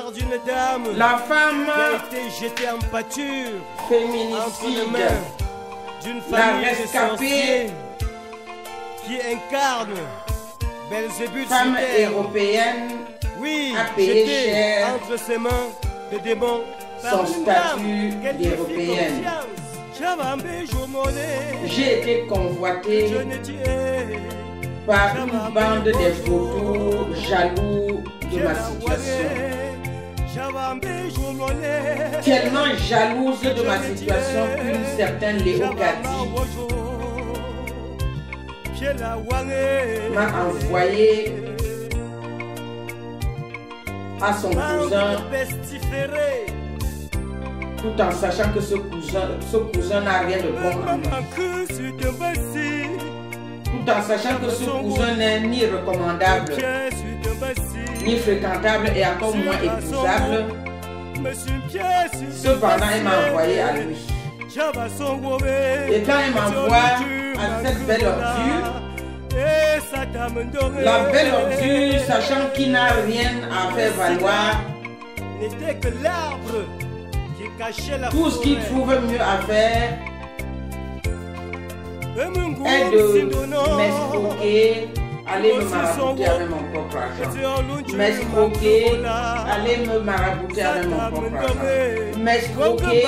l'histoire d'une dame La femme qui a été jetée en pâture entre les féminicide, mains d'une la famille de rescapée, sorciers qui incarne Belzébuth sur femme terre. européenne, Oui, a payé jetée cher entre ses mains de démons par son une statut dame qu'elle lui fit d'européenne. confiance. J'ai été convoitée Je ne tiens par une bande de photos jaloux de ma situation. Tellement jalouse de ma situation qu'une certaine Léo Gatti m'a envoyé à son cousin, tout en sachant que ce cousin n'a rien de bon en lui. Tout en sachant que ce cousin n'est ni recommandable, ni fréquentable et encore moins épousable. Cependant, il m'a envoyé à lui. Et quand il m'envoie à cette belle ordure, la belle ordure, sachant qu'il n'a rien à faire valoir, n'était que l'arbre qui cachait la tout ce qu'il trouve mieux à faire est de m'escroquer, aller me marabouter avec mon propre argent. M'escroquer, aller me marabouter avec mon propre argent. M'escroquer,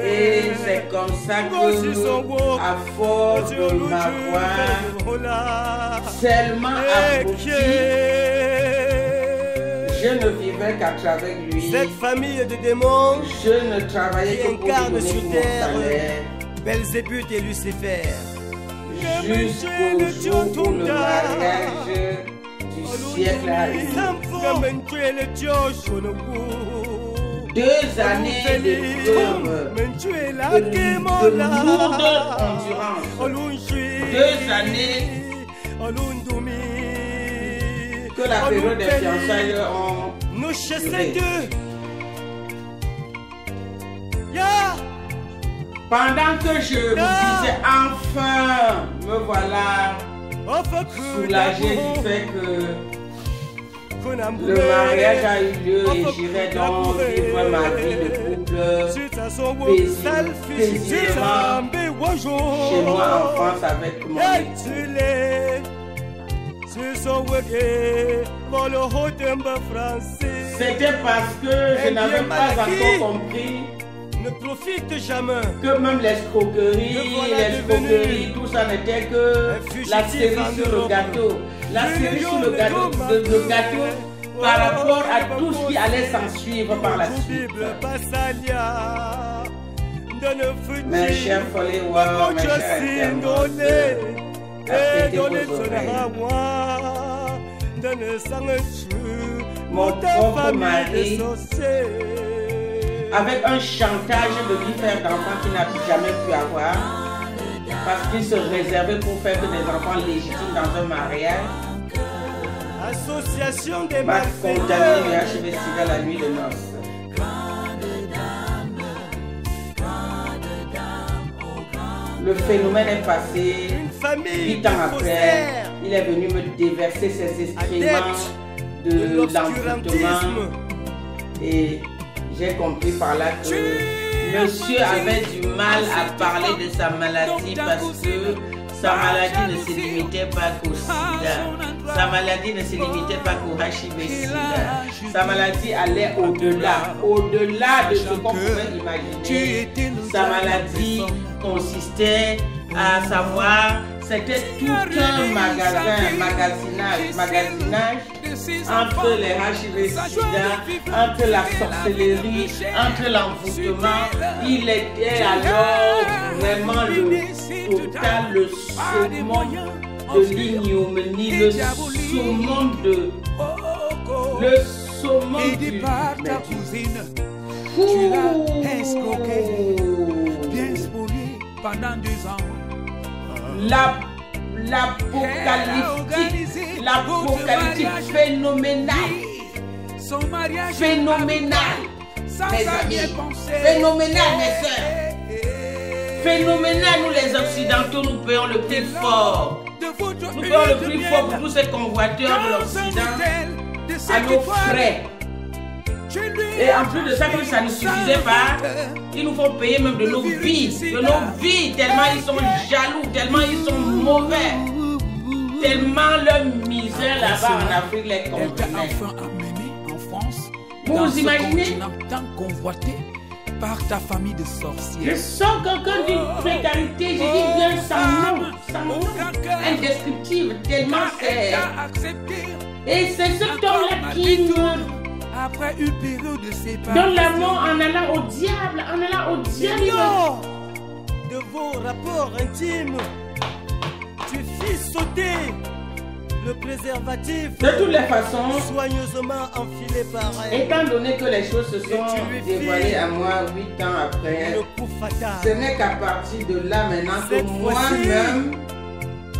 et c'est comme ça que, à force de m'avoir seulement abouti, je ne vivais qu'à travers lui. Cette famille de démons Je ne travaillais que pour lui incarne donner sur mon terre salaire. Belzébuth et Lucifer. Jusqu'au jour où le mariage du siècle arrive. 2 années d'épreuve, de lourde endurance. 2 années que la période des fiançailles ont Nous chassons duré. d'eux. Pendant que je me disais enfin, me voilà soulagé du fait que le mariage a eu lieu et j'irai donc vivre ma vie de couple paisiblement chez moi en France avec mon époux. C'était parce que je n'avais pas encore compris ne profite jamais que même l'escroquerie, tout ça n'était que la cerise sur le gâteau. La cerise sur le gâteau, par rapport à tout ce qui allait s'en suivre par la suite. Mes chers followers, mes chers internautes, apprêtez vos oreilles. Mon propre mari, avec un chantage de lui faire d'enfants qu'il n'a jamais pu avoir, parce qu'il se réservait pour faire que des enfants légitimes dans un mariage, Association des m'a condamné malfaiteurs. et achevé Sida la nuit de noces. Le phénomène est passé. Une famille 8 ans de après, faussaires, il est venu me déverser ses excréments de de l'envoûtement. l'obscurantisme. Et j'ai compris par là que monsieur avait du mal à parler de sa maladie parce que sa maladie ne se limitait pas qu'au sida. Sa maladie ne se limitait pas qu'au HIV-Sida. Sa maladie allait au-delà, au-delà de ce qu'on pouvait imaginer. Sa maladie consistait à savoir, c'était tout un magasinage entre les HIV-Sida, entre la sorcellerie, entre l'envoûtement. Il était alors vraiment le total, le summum de l'ignominie, le summum du pendant 2 ans. L'apocalyptique phénoménal. Son mariage Phénoménal, sans mes jamais amis. penser. Phénoménal, mes soeurs. Phénoménal, nous les Occidentaux, nous payons le prix fort. Nous payons le prix fort pour tous ces convoiteurs de l'Occident à nos frais. Et en plus de ça, comme ça ne suffisait pas, ils nous font payer même de nos vies, tellement ils sont jaloux, tellement ils sont mauvais, tellement leur misère là-bas en Afrique les comprenait. Vous vous imaginez? Tant convoité par ta famille de sorciers. Je sens quelqu'un d'une précarité, je dis bien sans nom, indescriptible, tellement c'est... Et c'est ce homme-là qui nous après une période de séparation, donne la mort en allant au diable, De vos rapports intimes, tu fis sauter le préservatif. De toutes les façons, soigneusement enfilé par elle. Étant donné que les choses se sont dévoilées à moi 8 ans après, Le coup fatal. ce n'est qu'à partir de là maintenant que Cette moi-même,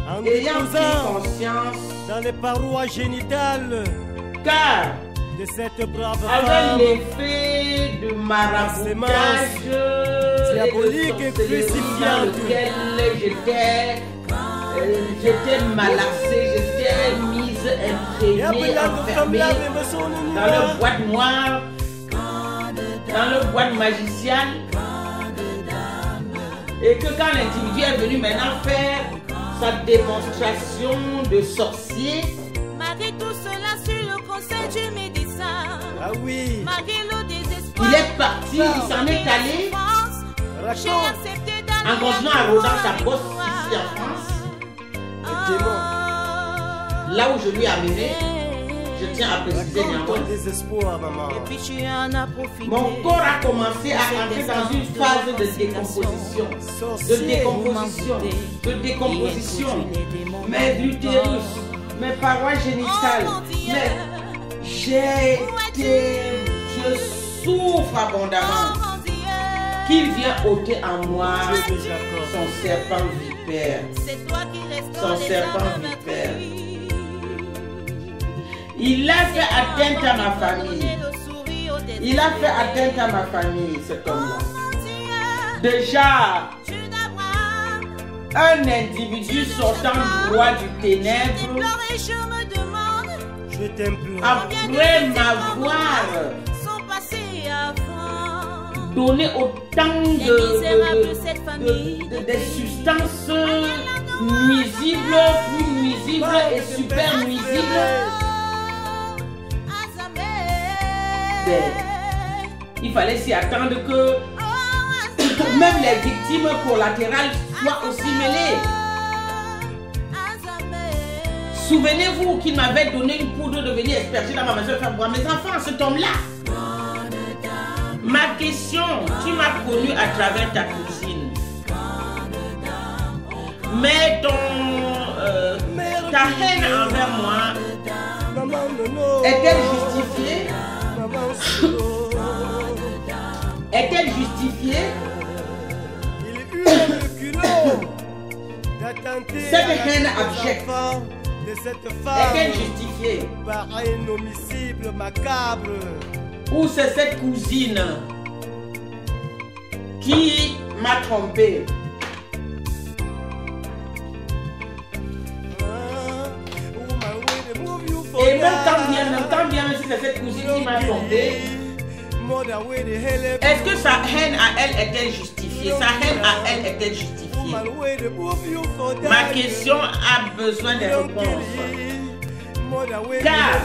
En ayant pris déposant conscience, dans les parois génitales car de cette brave avec femme, l'effet de maraboutage diabolique et dans crucifiante, lequel j'étais malaxée, j'étais mise imprégnée, enfermée dans le boîte noire, dans le boîte magicial, et que quand l'individu est venu maintenant faire sa démonstration de sorcier, malgré tout cela, sur le conseil du médecin, ah oui, malgré le désespoir, il est parti, il s'en est allé j'ai raconte, accepté en continuant à rôder sa bosse ici en France. Là où je lui ai amené, je tiens à préciser raconte néanmoins, ton désespoir, maman. Et puis tu en as profité. mon corps a commencé à entrer dans une phase de décomposition, mes utérus, mes parois génitales, je souffre abondamment. Qu'il vient ôter en moi son serpent vipère. C'est toi qui restes Son serpent vipère. Il a fait atteinte à ma famille. Il a fait atteinte à ma famille, cet homme-là. Déjà, un individu sortant du roi du ténèbre, Je t'implore. après m'avoir donné autant de substances nuisibles, plus nuisibles et super nuisibles, il fallait s'y attendre que même les victimes collatérales soient aussi mêlées. Souvenez-vous qu'il m'avait donné une poudre de venir asperger dans ma maison et faire boire mes enfants, cet homme-là. Ma question, tu m'as connu à travers ta cousine. Mais ta haine envers moi est-elle justifiée? Est-elle justifiée? Cette haine abjecte est-elle justifiée? Par un homicide macabre. Ou c'est cette cousine qui m'a trompé? Et même quand bien si c'est cette cousine qui m'a trompé, est-ce que sa haine à elle est-elle justifiée? Sa haine à elle est-elle justifiée? Ma question a besoin de réponses. Car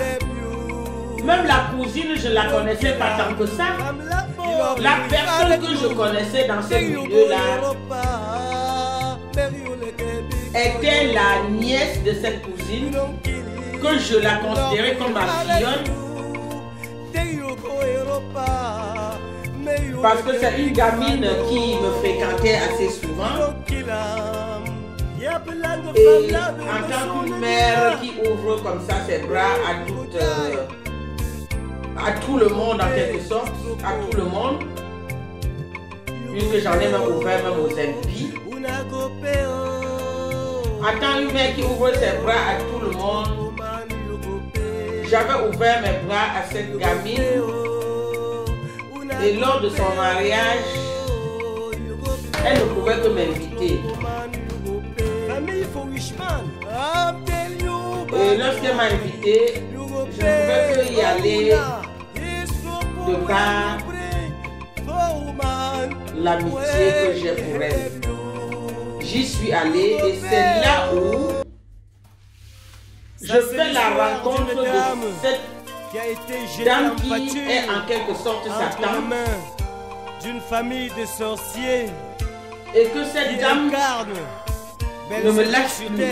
même la cousine, je ne la connaissais pas tant que ça. La personne que je connaissais dans ce milieu-là était la nièce de cette cousine, que je la considérais comme ma filleule. Parce que c'est une gamine qui me fréquentait assez souvent. Et en tant qu'une mère qui ouvre comme ça ses bras à tout le monde en quelque sorte, à tout le monde, puisque j'en ai même ouvert même aux impies. En tant qu'une mère qui ouvre ses bras à tout le monde, j'avais ouvert mes bras à cette gamine. Et lors de son mariage, elle ne pouvait que m'inviter. Et lorsqu'elle m'a invité, je ne pouvais que y aller montre pas l'amitié que j'ai pour elle. J'y suis allée et c'est là où je fais la rencontre de cette dame qui est en quelque sorte sa tante d'une famille de sorciers et que cette dame ne me lâche plus.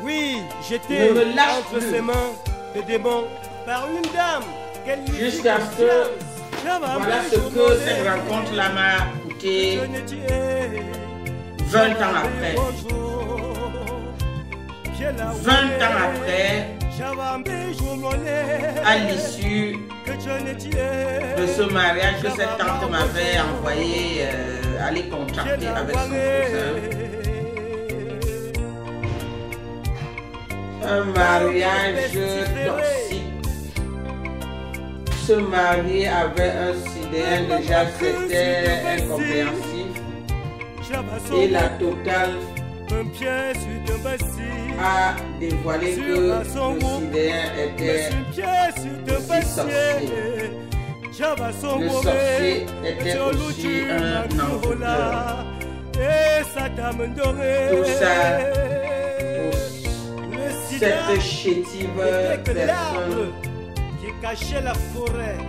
Oui, j'étais entre ses mains de démons par une dame qu'elle lui jusqu'à ce que voilà ce que cette rencontre-là m'a coûté 20 ans après. 20 ans après, à l'issue de ce mariage que cette tante m'avait envoyé aller contracter avec son cousin. Un mariage toxique. Se marier avec un sidéen, déjà c'était incompréhensif. Et la totale a dévoilé que le sidéen était aussi sorcier. Le sorcier était aussi un envoûteur. Tout ça pour cette chétive personne qui cachait la forêt.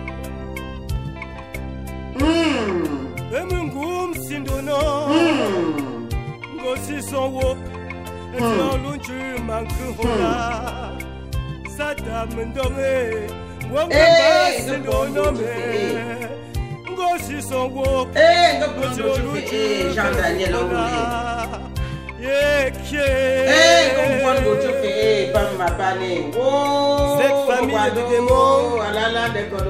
Jean-Daniel cette famille de démons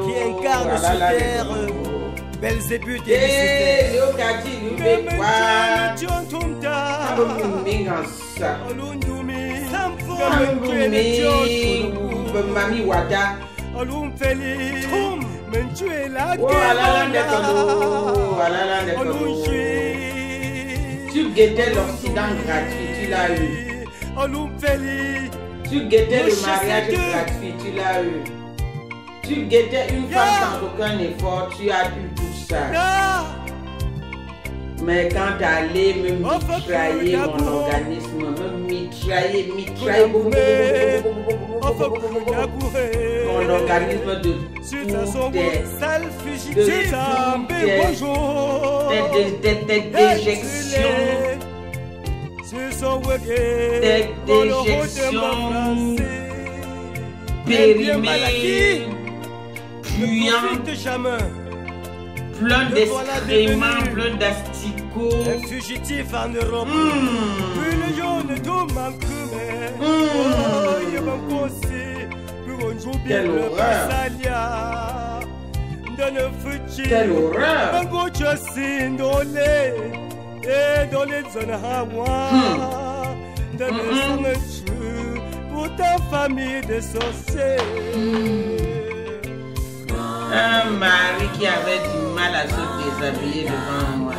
qui incarne sur terre Belzébuth et Lucifer. Tu guettais l'Occident gratuit, tu l'as eu. Tu guettais le mariage gratuit, tu l'as eu. Tu guettais une femme sans aucun effort, tu as eu tout ça. Mais quand t'allais me mitrailler mon organisme, me mitrailler mon organisme de tes déjections, périmées, puantes, plein d'excréments, plein d'asticots. Un fugitif en Europe. Quelle horreur! Quelle horreur! Pour ta famille de sorciers. Un mari qui avait du mal à se déshabiller devant moi.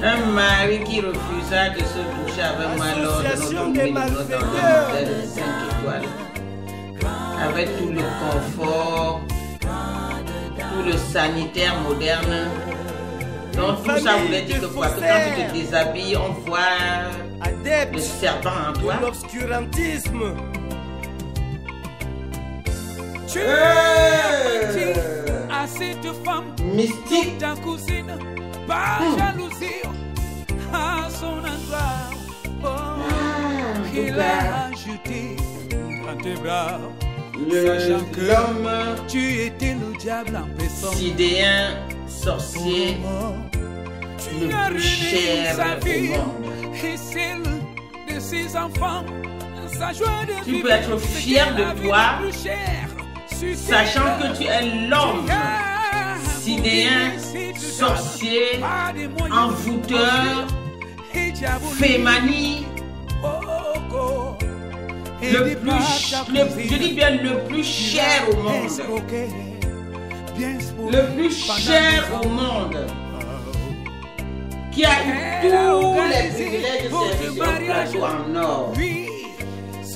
Un mari qui refusa de se coucher avec moi lors de notre nuit dans un hôtel de 5 étoiles. Avec tout le confort, tout le sanitaire moderne. Donc tout ça voulait dire que quoi, que quand tu te déshabilles, on voit le serpent en toi. L'obscurantisme. Tu à cette femme mystique, ta cousine, par jalousie à son endroit. Oh, il a ajouté dans tes bras. l'homme Tu étais le diable en personne. sidéen, sorcier, le plus cher au monde. Et celle de ses enfants, sa joie de Tu vivre, peux être fier de toi, sachant que tu es l'homme sidéen, sorcier, envoûteur, fémani, je dis bien le plus cher au monde. Le plus cher au monde. Qui a eu tous les privilèges de service au plateau en or.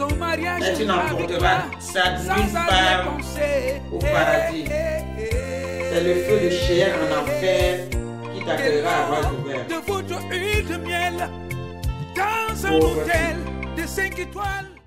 son mariage mais tu n'emporteras ça nulle part au paradis. C'est le feu de chien en enfer qui t'accueillera à bras ouverts. De votre huile de miel dans un hôtel de 5 étoiles.